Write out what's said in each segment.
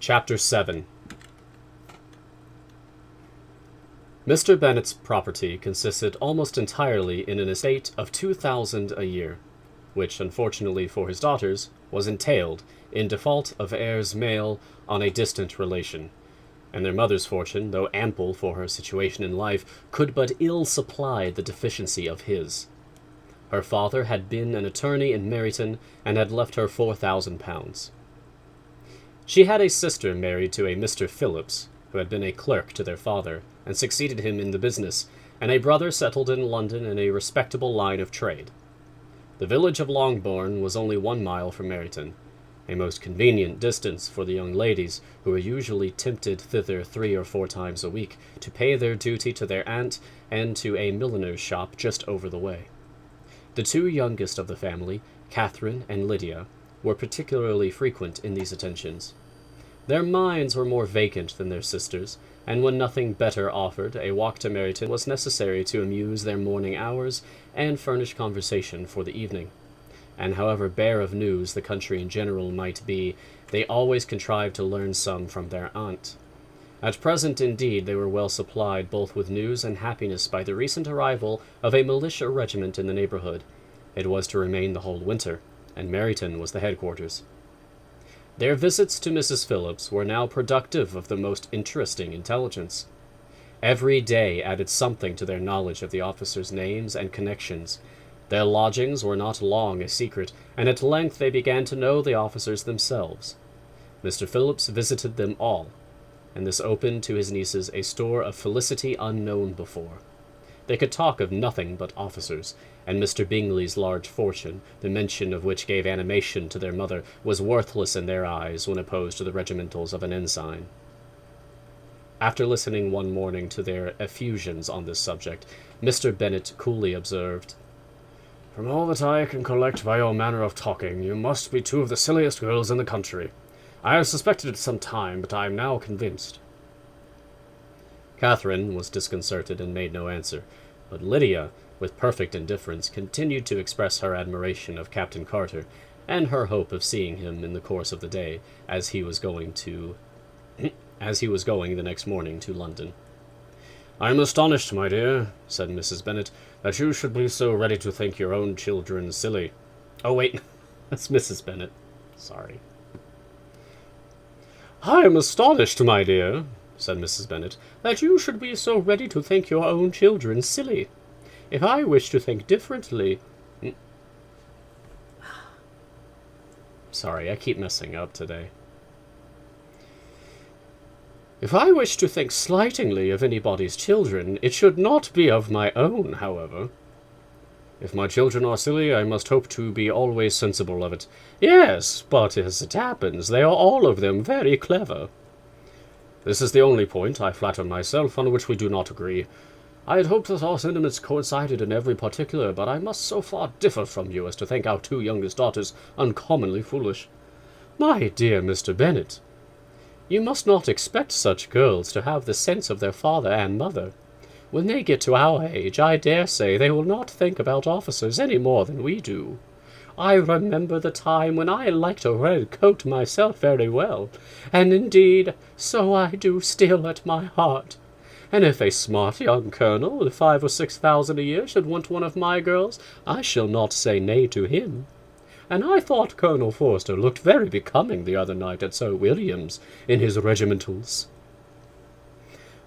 Chapter 7. Mr. Bennet's property consisted almost entirely in an estate of £2,000 a year, which, unfortunately for his daughters, was entailed, in default of heirs male, on a distant relation, and their mother's fortune, though ample for her situation in life, could but ill supply the deficiency of his. Her father had been an attorney in Meryton, and had left her £4,000. She had a sister married to a Mr. Phillips, who had been a clerk to their father, and succeeded him in the business, and a brother settled in London in a respectable line of trade. The village of Longbourn was only 1 mile from Meryton, a most convenient distance for the young ladies, who were usually tempted thither 3 or 4 times a week, to pay their duty to their aunt and to a milliner's shop just over the way. The 2 youngest of the family, Catherine and Lydia, were particularly frequent in these attentions. Their minds were more vacant than their sisters', and when nothing better offered, a walk to Meryton was necessary to amuse their morning hours and furnish conversation for the evening. And however bare of news the country in general might be, they always contrived to learn some from their aunt. At present, indeed, they were well supplied both with news and happiness by the recent arrival of a militia regiment in the neighbourhood. It was to remain the whole winter, and Meryton was the headquarters. Their visits to Mrs. Phillips were now productive of the most interesting intelligence. Every day added something to their knowledge of the officers' names and connections. Their lodgings were not long a secret, and at length they began to know the officers themselves. Mr. Phillips visited them all, and this opened to his nieces a store of felicity unknown before. They could talk of nothing but officers, and Mr. Bingley's large fortune, the mention of which gave animation to their mother, was worthless in their eyes when opposed to the regimentals of an ensign. After listening one morning to their effusions on this subject, Mr. Bennet coolly observed, "From all that I can collect by your manner of talking, you must be 2 of the silliest girls in the country. I have suspected it some time, but I am now convinced." Catherine was disconcerted and made no answer, but Lydia, with perfect indifference, continued to express her admiration of Captain Carter, and her hope of seeing him in the course of the day, as he was going the next morning to London. "I am astonished, my dear," said Mrs. Bennet, "that you should be so ready to think your own children silly." Oh, wait, that's Mrs. Bennet. Sorry. "I am astonished, my dear," said Mrs. Bennet, "that you should be so ready to think your own children silly. If I wish to think differently—" Sorry, I keep messing up today. "If I wish to think slightingly of anybody's children, it should not be of my own, however. If my children are silly, I must hope to be always sensible of it. Yes, but as it happens, they are all of them very clever. This is the only point, I flatter myself, on which we do not agree. I had hoped that our sentiments coincided in every particular, but I must so far differ from you as to think our 2 youngest daughters uncommonly foolish. My dear Mr. Bennet, you must not expect such girls to have the sense of their father and mother. When they get to our age, I dare say they will not think about officers any more than we do. I remember the time when I liked a red coat myself very well, and indeed so I do still at my heart. And if a smart young colonel with 5,000 or 6,000 a year should want one of my girls, I shall not say nay to him. And I thought Colonel Forster looked very becoming the other night at Sir William's in his regimentals."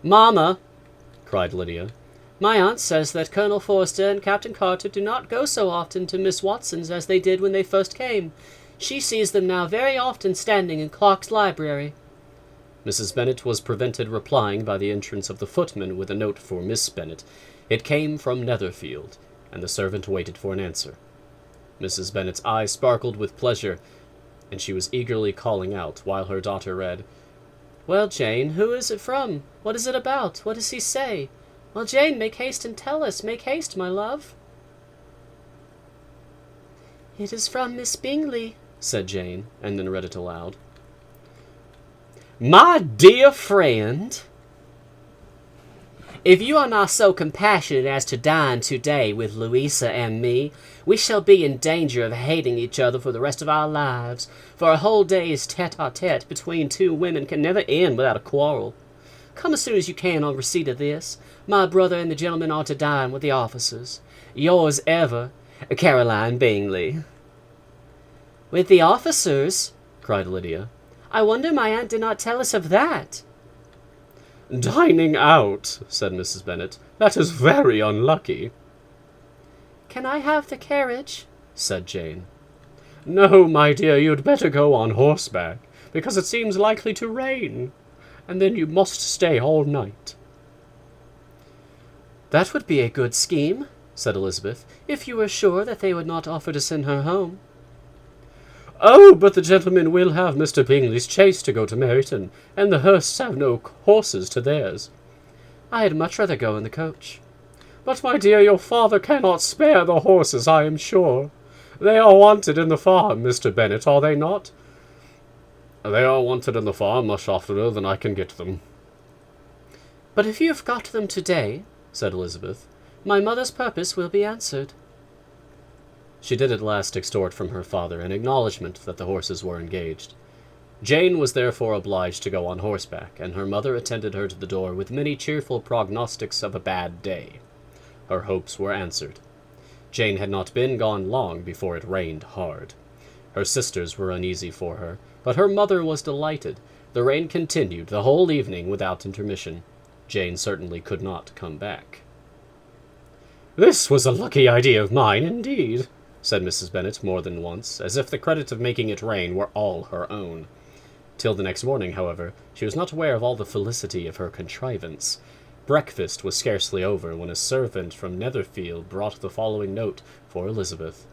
"Mamma," cried Lydia, "my aunt says that Colonel Forster and Captain Carter do not go so often to Miss Watson's as they did when they first came. She sees them now very often standing in Clark's library." Mrs. Bennet was prevented replying by the entrance of the footman with a note for Miss Bennet. It came from Netherfield, and the servant waited for an answer. Mrs. Bennet's eyes sparkled with pleasure, and she was eagerly calling out, while her daughter read, "Well, Jane, who is it from? What is it about? What does he say? Well, Jane, make haste and tell us. Make haste, my love." "It is from Miss Bingley," said Jane, and then read it aloud. "My dear friend, If you are not so compassionate as to dine today with Louisa and me, we shall be in danger of hating each other for the rest of our lives, for a whole day's tete-a-tete between two women can never end without a quarrel. Come as soon as you can on receipt of this. My brother and the gentleman are to dine with the officers. Yours ever, Caroline Bingley. With the officers? Cried Lydia. I wonder my aunt did not tell us of that. Dining out, said Mrs. Bennet. That is very unlucky. Can I have the carriage? Said Jane. No, my dear, you'd better go on horseback, because it seems likely to rain, and then you must stay all night. That would be a good scheme, said Elizabeth, if you were sure that they would not offer to send her home. Oh, but the gentlemen will have Mr. Bingley's chaise to go to Meryton, and the Hursts have no horses to theirs. I had much rather go in the coach. But, my dear, your father cannot spare the horses, I am sure. They are wanted in the farm, Mr. Bennet, are they not? They are wanted in the farm much oftener than I can get them. But if you have got them today, said Elizabeth, my mother's purpose will be answered. She did at last extort from her father an acknowledgment that the horses were engaged. Jane was therefore obliged to go on horseback, and her mother attended her to the door with many cheerful prognostics of a bad day. Her hopes were answered. Jane had not been gone long before it rained hard. Her sisters were uneasy for her, but her mother was delighted. The rain continued the whole evening without intermission. Jane certainly could not come back. This was a lucky idea of mine, indeed, said Mrs. Bennet more than once, as if the credit of making it rain were all her own. Till the next morning, however, she was not aware of all the felicity of her contrivance. Breakfast was scarcely over when a servant from Netherfield brought the following note for Elizabeth.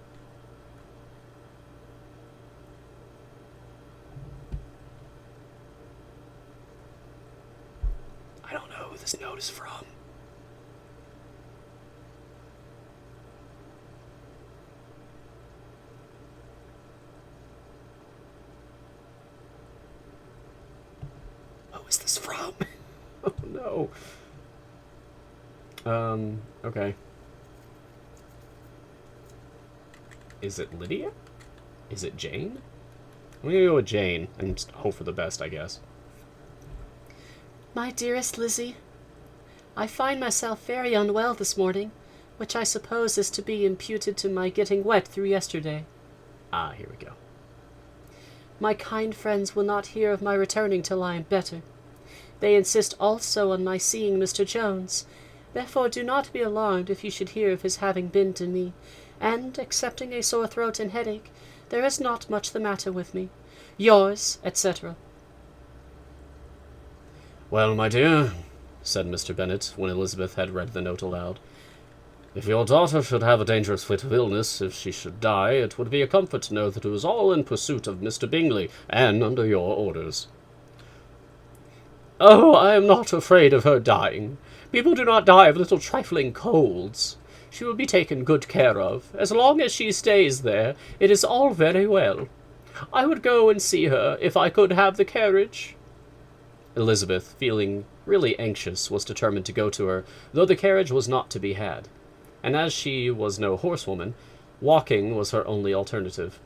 I don't know who this note is from. Who is this from? Oh, no. Okay. Is it Lydia? Is it Jane? I'm gonna go with Jane and just hope for the best, I guess. My dearest Lizzie, I find myself very unwell this morning, which I suppose is to be imputed to my getting wet through yesterday. Ah, here we go. My kind friends will not hear of my returning till I am better. They insist also on my seeing Mr. Jones. Therefore do not be alarmed if you should hear of his having been to me, and, excepting a sore throat and headache, there is not much the matter with me. Yours, etc. Well, my dear, said Mr. Bennet, when Elizabeth had read the note aloud, if your daughter should have a dangerous fit of illness, if she should die, it would be a comfort to know that it was all in pursuit of Mr. Bingley, and under your orders. Oh, I am not afraid of her dying. People do not die of little trifling colds. She will be taken good care of. As long as she stays there, it is all very well. I would go and see her if I could have the carriage. Elizabeth, feeling really anxious, was determined to go to her, though the carriage was not to be had. And as she was no horsewoman, walking was her only alternative.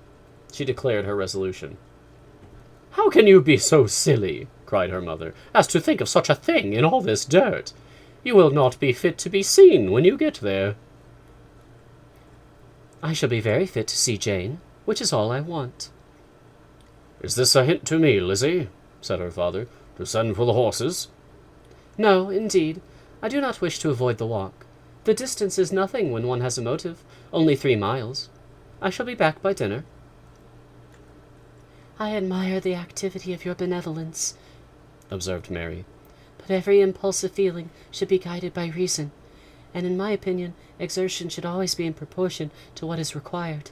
She declared her resolution. How can you be so silly, cried her mother, as to think of such a thing in all this dirt? You will not be fit to be seen when you get there. I shall be very fit to see Jane, which is all I want. Is this a hint to me, Lizzie, said her father, to send for the horses? No, indeed. I do not wish to avoid the walk. The distance is nothing when one has a motive, only 3 miles. I shall be back by dinner. I admire the activity of your benevolence, observed Mary, but every impulsive feeling should be guided by reason, and in my opinion, exertion should always be in proportion to what is required.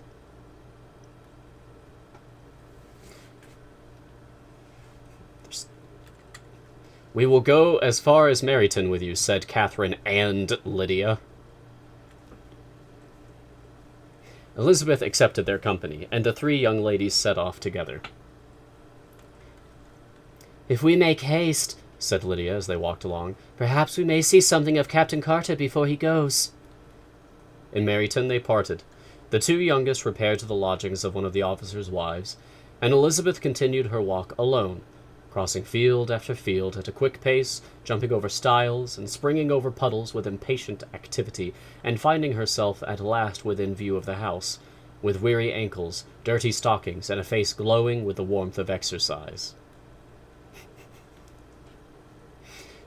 We will go as far as Meryton with you, said Catherine and Lydia. Elizabeth accepted their company, and the 3 young ladies set off together. If we make haste, said Lydia as they walked along. "Perhaps we may see something of Captain Carter before he goes." In Meryton they parted. The two youngest repaired to the lodgings of one of the officers' wives, and Elizabeth continued her walk alone, crossing field after field at a quick pace, jumping over stiles and springing over puddles with impatient activity, and finding herself at last within view of the house, with weary ankles, dirty stockings, and a face glowing with the warmth of exercise.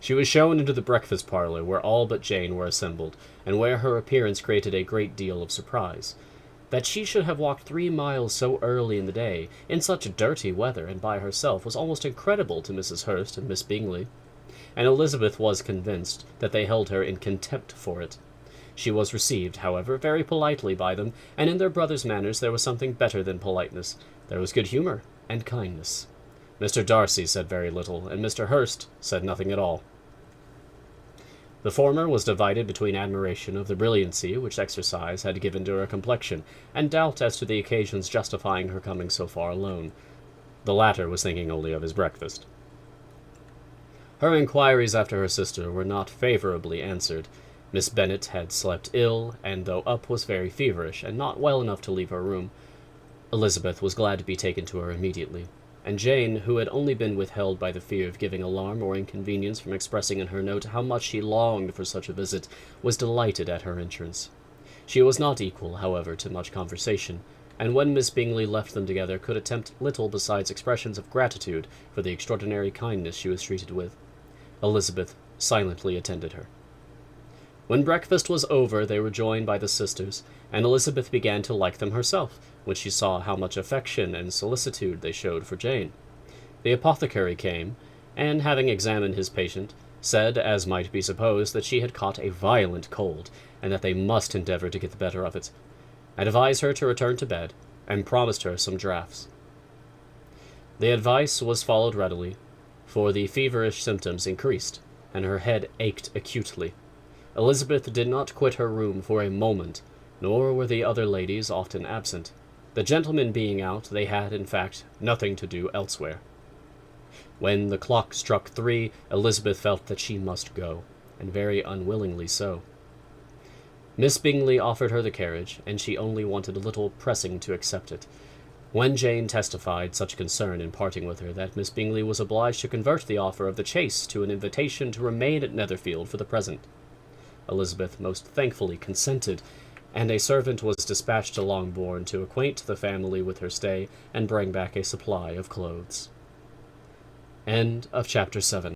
She was shown into the breakfast parlor, where all but Jane were assembled, and where her appearance created a great deal of surprise. That she should have walked 3 miles so early in the day, in such dirty weather, and by herself, was almost incredible to Mrs. Hurst and Miss Bingley, and Elizabeth was convinced that they held her in contempt for it. She was received, however, very politely by them, and in their brother's manners there was something better than politeness. There was good humour and kindness. Mr. Darcy said very little, and Mr. Hurst said nothing at all. The former was divided between admiration of the brilliancy which exercise had given to her complexion, and doubt as to the occasions justifying her coming so far alone. The latter was thinking only of his breakfast. Her inquiries after her sister were not favourably answered. Miss Bennet had slept ill, and though up was very feverish, and not well enough to leave her room. Elizabeth was glad to be taken to her immediately, and Jane, who had only been withheld by the fear of giving alarm or inconvenience from expressing in her note how much she longed for such a visit, was delighted at her entrance. She was not equal, however, to much conversation, and when Miss Bingley left them together could attempt little besides expressions of gratitude for the extraordinary kindness she was treated with. Elizabeth silently attended her. When breakfast was over, they were joined by the sisters, and Elizabeth began to like them herself, when she saw how much affection and solicitude they showed for Jane. The apothecary came, and having examined his patient, said, as might be supposed, that she had caught a violent cold, and that they must endeavour to get the better of it, advised her to return to bed, and promised her some draughts. The advice was followed readily, for the feverish symptoms increased, and her head ached acutely. Elizabeth did not quit her room for a moment, nor were the other ladies often absent. The gentlemen being out, they had, in fact, nothing to do elsewhere. When the clock struck 3, Elizabeth felt that she must go, and very unwillingly so. Miss Bingley offered her the carriage, and she only wanted a little pressing to accept it, when Jane testified such concern in parting with her that Miss Bingley was obliged to convert the offer of the chaise to an invitation to remain at Netherfield for the present. Elizabeth most thankfully consented, and a servant was dispatched to Longbourn to acquaint the family with her stay and bring back a supply of clothes. End of chapter 7.